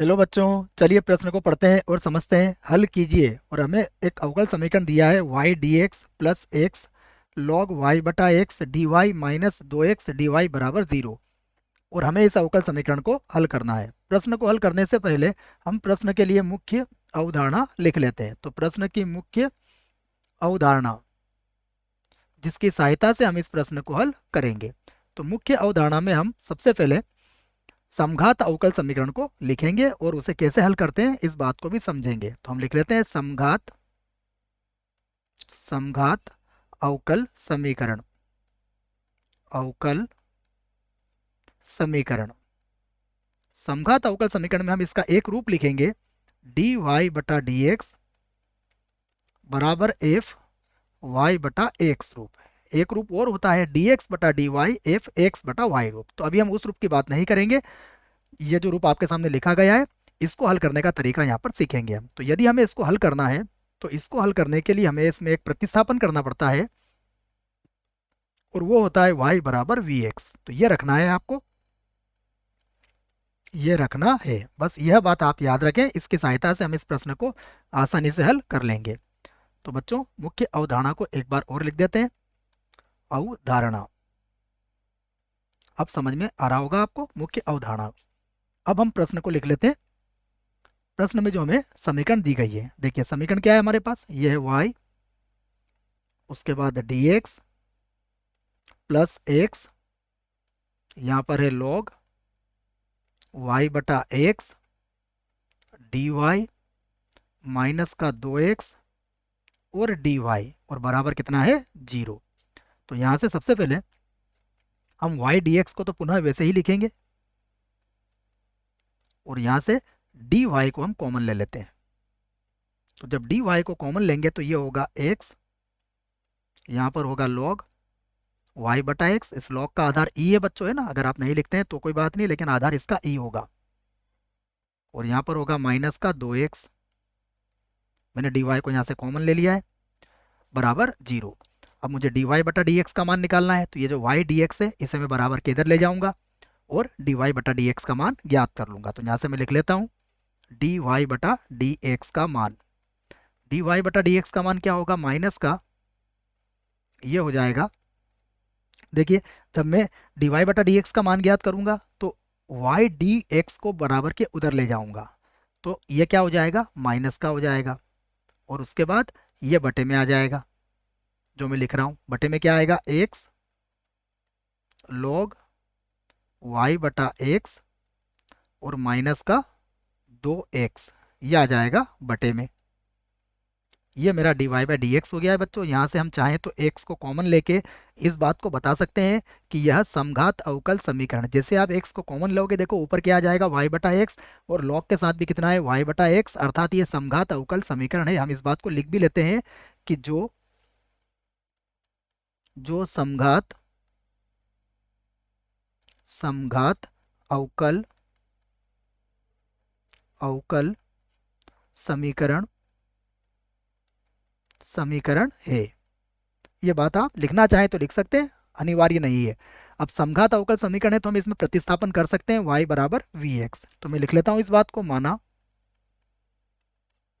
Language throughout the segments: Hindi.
हेलो बच्चों, चलिए प्रश्न को पढ़ते हैं और समझते हैं। हल कीजिए और हमें एक अवकल समीकरण दिया है y dx plus x log y बटा x d y minus 2x d y बराबर 0। और हमें इस अवकल समीकरण को हल करना है। प्रश्न को हल करने से पहले हम प्रश्न के लिए मुख्य अवधारणा लिख लेते हैं। तो प्रश्न की मुख्य अवधारणा जिसकी सहायता से हम इस प्रश्न को हल करेंगे। तो मुख्य अवधारणा में हम सबसे पहले समघात अवकल समीकरण को लिखेंगे और उसे कैसे हल करते हैं इस बात को भी समझेंगे। तो हम लिख लेते हैं समघात समघात अवकल समीकरण। अवकल समीकरण समघात अवकल समीकरण में हम इसका एक रूप लिखेंगे, डी वाई बटा डी एक्स बराबर एफ वाई बटा एक्स रूप है। एक रूप और होता है डी एक्स बटा डी वाई एफ एक्स बटा वाई रूप। तो अभी हम उस रूप की बात नहीं करेंगे। ये जो रूप आपके सामने लिखा गया है इसको हल करने का तरीका यहाँ पर सीखेंगे हम। तो यदि हमें इसको हल करना है तो इसको हल करने के लिए हमें इसमें एक प्रतिस्थापन करना पड़ता है और वो होता है y बराबर वी एक्स। तो ये रखना है आपको, ये रखना है। बस यह बात आप याद रखें, इसकी सहायता से हम इस प्रश्न को आसानी से हल कर लेंगे। तो बच्चों मुख्य अवधारणा को एक बार और लिख देते हैं। अवधारणा अब समझ में आ रहा होगा आपको, मुख्य अवधारणा। अब हम प्रश्न को लिख लेते हैं। प्रश्न में जो हमें समीकरण दी गई है, देखिए समीकरण क्या है हमारे पास, ये है y, उसके बाद dx प्लस एक्स, यहाँ पर है log y बटा एक्स डी वाई माइनस का 2x और डी वाई और बराबर कितना है 0। तो यहाँ से सबसे पहले हम y dx को तो पुनः वैसे ही लिखेंगे और यहाँ से डी वाई को हम कॉमन ले लेते हैं। तो जब डी वाई को कॉमन लेंगे तो ये होगा x, यहाँ पर होगा log y बटा एक्स। इस log का आधार e है बच्चों, है ना। अगर आप नहीं लिखते हैं तो कोई बात नहीं, लेकिन आधार इसका e होगा। और यहाँ पर होगा माइनस का 2x, मैंने डी वाई को यहाँ से कॉमन ले लिया है, बराबर 0। अब मुझे डी वाई बटा डी एक्स का मान निकालना है। तो ये जो y डी एक्स है इसे मैं बराबर के इधर ले जाऊंगा और डी वाई बटा डी एक्स का मान ज्ञात कर लूंगा। तो यहाँ से मैं लिख लेता हूँ डी वाई बटा डी एक्स का मान। डी वाई बटा डी एक्स का मान क्या होगा, माइनस का, ये हो जाएगा। देखिए जब मैं डी वाई बटा डी एक्स का मान ज्ञात करूंगा तो वाई डी एक्स को बराबर के उधर ले जाऊंगा, तो ये क्या हो जाएगा, माइनस का हो जाएगा। और उसके बाद ये बटे में आ जाएगा, जो मैं लिख रहा हूँ बटे में क्या आएगा, एक्स लॉग वाई बटा एक्स और माइनस का 2x, ये आ जाएगा बटे में। ये मेरा d y by d x हो गया है बच्चों। यहाँ से हम चाहें तो x को कॉमन लेके इस बात को बता सकते हैं कि यह समघात अवकल समीकरण। जैसे आप x को कॉमन लोगे, देखो ऊपर क्या आ जाएगा, y बटा एक्स, और log के साथ भी कितना है, y बटा एक्स, अर्थात ये समघात अवकल समीकरण है। हम इस बात को लिख भी लेते हैं कि जो जो समघात समघात अवकल अवकल समीकरण समीकरण है। ये बात आप लिखना चाहें तो लिख सकते हैं, अनिवार्य नहीं है। अब समघात अवकल समीकरण है तो हम इसमें प्रतिस्थापन कर सकते हैं, y बराबर वी एक्स। तो मैं लिख लेता हूं इस बात को, माना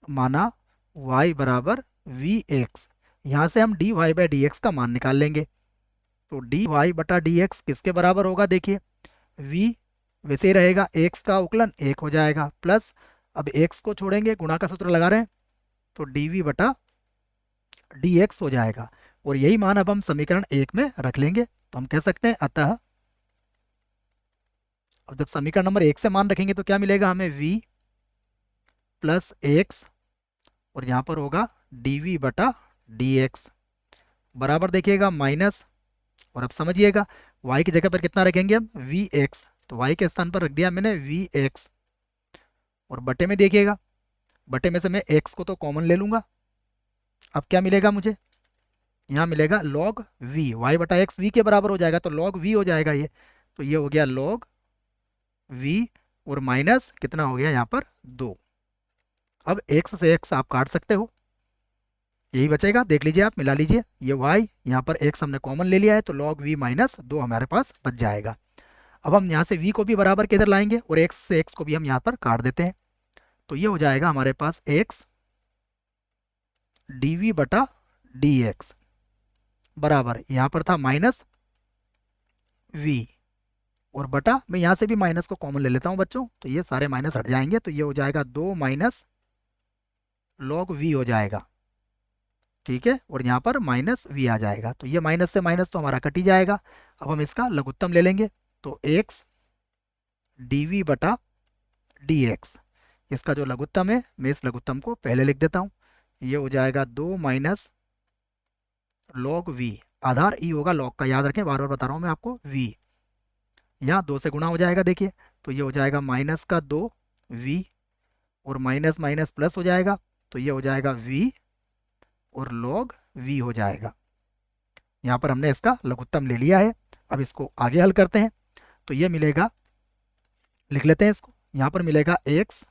माना y बराबर वी एक्स। यहां से हम d y by d x का मान निकाल लेंगे। तो डी वाई बटा डी एक्स किसके बराबर होगा, देखिए v वैसे ही रहेगा, x का उकलन 1 हो जाएगा, प्लस अब x को छोड़ेंगे, गुणा का सूत्र लगा रहे हैं, तो डी वी बटा डी एक्स हो जाएगा। और यही मान अब हम समीकरण 1 में रख लेंगे। तो हम कह सकते हैं अतः, अब जब समीकरण नंबर 1 से मान रखेंगे तो क्या मिलेगा हमें, v प्लस एक्स और यहाँ पर होगा डी वी बटा डी एक्स बराबर, देखिएगा माइनस, और अब समझिएगा y की जगह पर कितना रखेंगे हम, वी एक्स। तो y के स्थान पर रख दिया मैंने वी एक्स, और बटे में देखिएगा, बटे में से मैं x को तो कॉमन ले लूंगा। अब क्या मिलेगा मुझे, यहाँ मिलेगा log v, y बटा एक्स वी के बराबर हो जाएगा, तो log v हो जाएगा ये। तो ये हो गया log v, और माइनस कितना हो गया यहाँ पर 2। अब x से x आप काट सकते हो, यही बचेगा, देख लीजिए आप, मिला लीजिए, ये y यहाँ पर x हमने कॉमन ले लिया है, तो log v माइनस 2 हमारे पास बच जाएगा। अब हम यहाँ से v को भी बराबर किधर लाएंगे और x से x को भी हम यहाँ पर काट देते हैं। तो ये हो जाएगा हमारे पास x dv बटा dx बराबर, यहाँ पर था माइनस v और बटा, मैं यहाँ से भी माइनस को कॉमन ले लेता हूँ बच्चों, तो ये सारे माइनस हट जाएंगे, तो ये हो जाएगा 2 माइनस log v हो जाएगा। ठीक है, और यहाँ पर माइनस v आ जाएगा, तो ये माइनस से माइनस तो हमारा कट ही जाएगा। अब हम इसका लघुत्तम ले लेंगे, तो x dv बटा dx, इसका जो लघुत्तम है मैं इस लघुत्तम को पहले लिख देता हूँ। ये हो जाएगा 2 माइनस log v, आधार e होगा log का, याद रखें, बार बार बता रहा हूँ मैं आपको, v यहाँ 2 से गुणा हो जाएगा, देखिए, तो ये हो जाएगा माइनस का 2 v और माइनस माइनस प्लस हो जाएगा, तो ये हो जाएगा v और log v हो जाएगा। यहाँ पर हमने इसका लघुत्तम ले लिया है। अब इसको आगे हल करते हैं, तो ये मिलेगा, लिख लेते हैं इसको, यहाँ पर मिलेगा x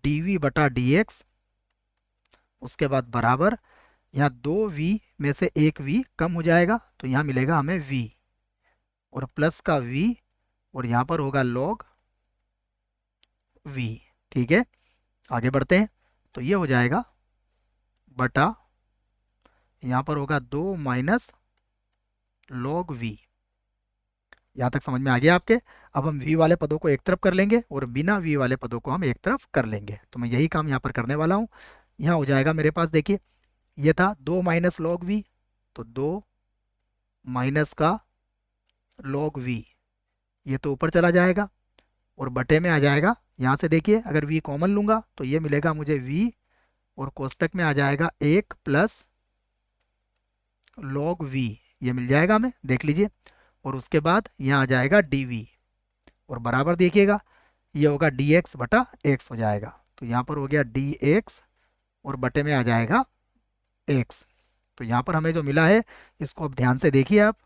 dv बटा dx, उसके बाद बराबर, यहाँ 2v में से एक v कम हो जाएगा, तो यहाँ मिलेगा हमें v और प्लस का v और यहाँ पर होगा log v। ठीक है, आगे बढ़ते हैं, तो ये हो जाएगा बटा, यहाँ पर होगा 2 माइनस log v। यहाँ तक समझ में आ गया आपके। अब हम v वाले पदों को एक तरफ कर लेंगे और बिना v वाले पदों को हम एक तरफ कर लेंगे, तो मैं यही काम यहाँ पर करने वाला हूँ। यहाँ हो जाएगा मेरे पास, देखिए, ये था 2 माइनस log v, तो 2 माइनस का log v, ये तो ऊपर चला जाएगा और बटे में आ जाएगा। यहाँ से देखिए, अगर v कॉमन लूँगा तो ये मिलेगा मुझे v और कोष्टक में आ जाएगा 1 प्लस log v, ये मिल जाएगा हमें, देख लीजिए, और उसके बाद यहाँ आ जाएगा dv और बराबर देखिएगा, ये होगा dx बटा x हो जाएगा, तो यहाँ पर हो गया dx और बटे में आ जाएगा x। तो यहाँ पर हमें जो मिला है, इसको अब ध्यान से देखिए आप।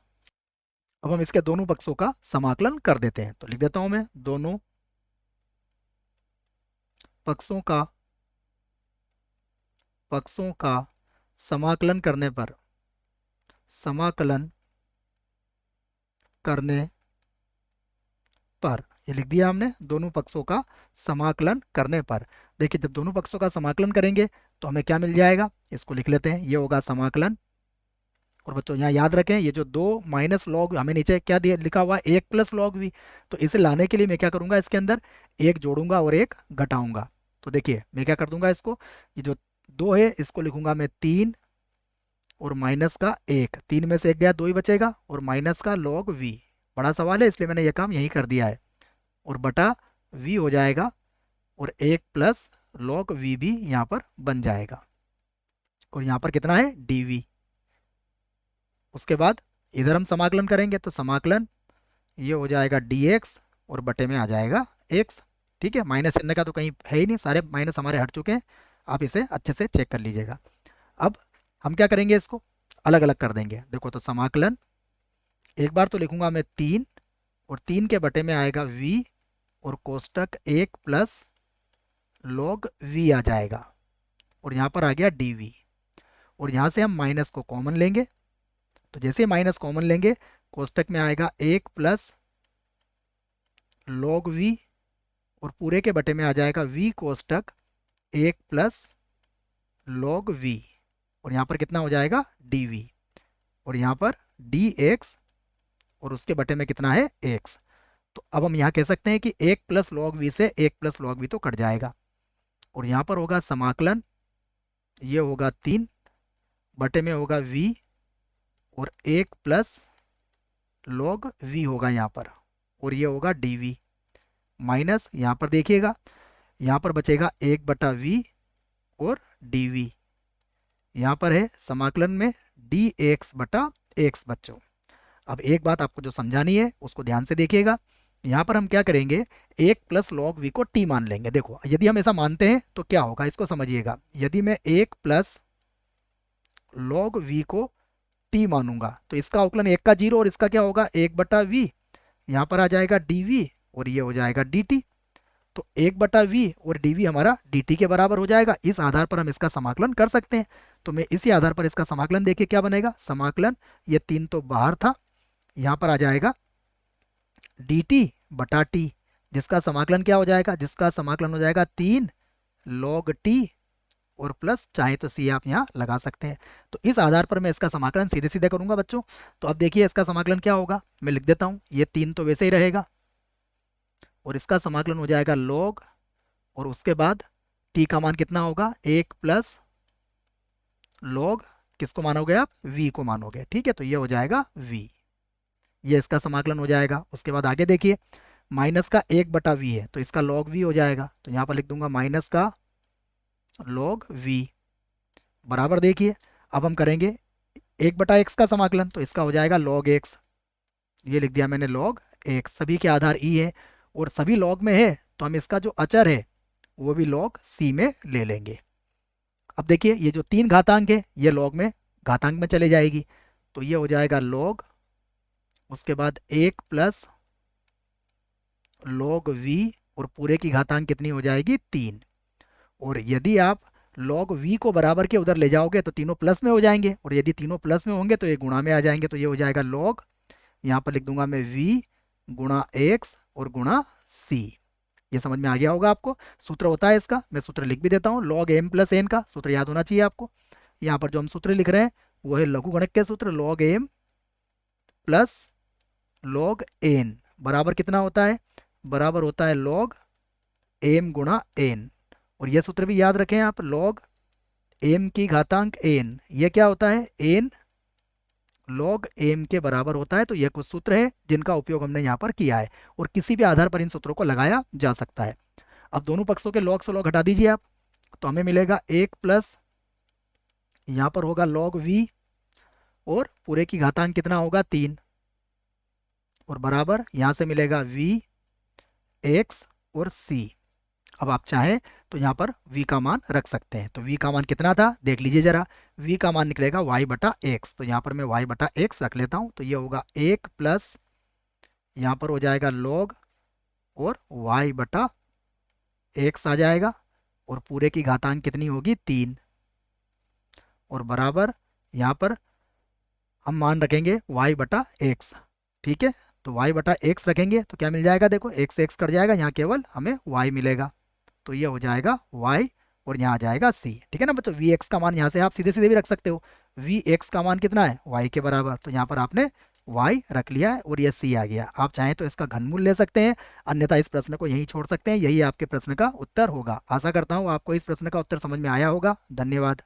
अब हम इसके दोनों पक्षों का समाकलन कर देते हैं, तो लिख देता हूं मैं, दोनों पक्षों का समाकलन करने पर, ये लिख दिया हमने, दोनों पक्षों का समाकलन करने पर। देखिए, जब दोनों पक्षों का समाकलन करेंगे तो हमें क्या मिल जाएगा, इसको लिख लेते हैं, ये होगा समाकलन। और बच्चों यहाँ याद रखें, ये जो 2 माइनस लॉग, हमें नीचे क्या दिया लिखा हुआ है, 1 प्लस लॉग वी, तो इसे लाने के लिए मैं क्या करूंगा, इसके अंदर एक जोड़ूंगा और एक घटाऊंगा। तो देखिए मैं क्या कर दूंगा, इसको, ये जो 2 है इसको लिखूंगा मैं 3 और माइनस का 1, 3 में से 1 गया, 2 ही बचेगा, और माइनस का log v, बड़ा सवाल है इसलिए मैंने ये काम यही कर दिया है, और बटा v हो जाएगा, और 1 प्लस log v भी यहाँ पर बन जाएगा, और यहाँ पर कितना है dv। उसके बाद इधर हम समाकलन करेंगे, तो समाकलन ये हो जाएगा dx और बटे में आ जाएगा x। ठीक है, माइनस चिन्ह का तो कहीं है ही नहीं, सारे माइनस हमारे हट चुके हैं, आप इसे अच्छे से चेक कर लीजिएगा। अब हम क्या करेंगे, इसको अलग अलग कर देंगे। देखो, तो समाकलन एक बार तो लिखूंगा मैं 3 और 3 के बटे में आएगा v और कोष्टक 1 प्लस log v आ जाएगा, और यहाँ पर आ गया dv, और यहाँ से हम माइनस को कॉमन लेंगे, तो जैसे माइनस कॉमन लेंगे कोष्टक में आएगा 1 प्लस log v और पूरे के बटे में आ जाएगा v कोष्टक 1 प्लस log v, और यहाँ पर कितना हो जाएगा dv, और यहाँ पर dx और उसके बटे में कितना है x। तो अब हम यहाँ कह सकते हैं कि 1 प्लस log v से 1 प्लस log v तो कट जाएगा, और यहाँ पर होगा समाकलन, ये होगा 3 बटे में होगा v और 1 प्लस log v होगा यहाँ पर, और ये होगा dv माइनस, यहाँ पर देखिएगा, यहाँ पर बचेगा 1 बटा v और dv, यहाँ पर है समाकलन में dx बटा x। बच्चों, अब एक बात आपको जो समझानी है उसको ध्यान से देखिएगा, यहाँ पर हम क्या करेंगे, 1 प्लस log v को t मान लेंगे। देखो, यदि हम ऐसा मानते हैं तो क्या होगा, इसको समझिएगा, यदि मैं 1 प्लस log v को t मानूंगा तो इसका अवकलन 1 का 0 और इसका क्या होगा 1 बटा v, यहाँ पर आ जाएगा dv और ये हो जाएगा dt, तो 1 बटा v और dv हमारा dt के बराबर हो जाएगा। इस आधार पर हम इसका समाकलन कर सकते हैं, तो मैं इसी आधार पर इसका समाकलन देखिए क्या बनेगा, समाकलन, ये 3 तो बाहर था, यहाँ पर आ जाएगा डी टी बटा टी, जिसका समाकलन क्या हो जाएगा, जिसका समाकलन हो जाएगा 3 log टी और प्लस चाहे तो सी आप यहाँ लगा सकते हैं। तो इस आधार पर मैं इसका समाकलन सीधे सीधे करूंगा बच्चों। तो अब देखिए इसका समाकलन क्या होगा, मैं लिख देता हूँ, ये 3 तो वैसे ही रहेगा और इसका समाकलन हो जाएगा log, और उसके बाद टी का मान कितना होगा, 1 प्लस log, किसको मानोगे आप, v को मानोगे, ठीक है। तो ये हो जाएगा v, ये इसका समाकलन हो जाएगा। उसके बाद आगे देखिए, माइनस का 1 बटा वी है तो इसका log v हो जाएगा, तो यहाँ पर लिख दूंगा माइनस का log v, बराबर देखिए अब हम करेंगे 1 बटा एक्स का समाकलन, तो इसका हो जाएगा log x, ये लिख दिया मैंने log x, सभी के आधार e है और सभी log में है तो हम इसका जो अचर है वो भी log c में ले लेंगे। अब देखिए ये जो 3 घातांक है ये log में घातांक में चले जाएगी, तो ये हो जाएगा log, उसके बाद 1 प्लस log v और पूरे की घातांक कितनी हो जाएगी 3, और यदि आप log v को बराबर के उधर ले जाओगे तो तीनों प्लस में हो जाएंगे, और यदि तीनों प्लस में होंगे तो ये गुणा में आ जाएंगे, तो ये हो जाएगा log, यहाँ पर लिख दूंगा मैं v गुणा x और गुणा c। ये समझ में आ गया होगा आपको। सूत्र होता है इसका, मैं सूत्र लिख भी देता हूँ, log m प्लस n का सूत्र याद होना चाहिए आपको। यहाँ पर जो हम सूत्र लिख रहे हैं वो है लघुगणक के सूत्र, log m plus log n बराबर कितना होता है, बराबर होता है log m गुणा n, और ये सूत्र भी याद रखें आप, log m की घातांक n, ये क्या होता है, n log m के बराबर होता है। तो ये कुछ सूत्र है जिनका उपयोग हमने यहाँ पर किया है, और किसी भी आधार पर इन सूत्रों को लगाया जा सकता है। अब दोनों पक्षों के log से log हटा दीजिए आप, तो हमें मिलेगा 1 प्लस, यहाँ पर होगा log v और पूरे की घातांक कितना होगा 3, और बराबर यहाँ से मिलेगा v x और c। अब आप चाहें तो यहाँ पर v का मान रख सकते हैं, तो v का मान कितना था देख लीजिए जरा, v का मान निकलेगा y बटा x, तो यहाँ पर मैं y बटा x रख लेता हूँ, तो ये होगा 1 प्लस, यहाँ पर हो जाएगा log और y बटा x आ जाएगा, और पूरे की घातांक कितनी होगी 3, और बराबर यहाँ पर हम मान रखेंगे y बटा x, ठीक है। तो y बटा x रखेंगे तो क्या मिल जाएगा, देखो x से x कट जाएगा, यहाँ केवल हमें y मिलेगा, तो ये हो जाएगा y और यहाँ आ जाएगा c, ठीक है ना बच्चों। vx का मान यहाँ से आप सीधे सीधे भी रख सकते हो, vx का मान कितना है y के बराबर, तो यहाँ पर आपने y रख लिया है और ये c आ गया। आप चाहें तो इसका घनमूल ले सकते हैं, अन्यथा इस प्रश्न को यहीं छोड़ सकते हैं, यही आपके प्रश्न का उत्तर होगा। आशा करता हूँ आपको इस प्रश्न का उत्तर समझ में आया होगा। धन्यवाद।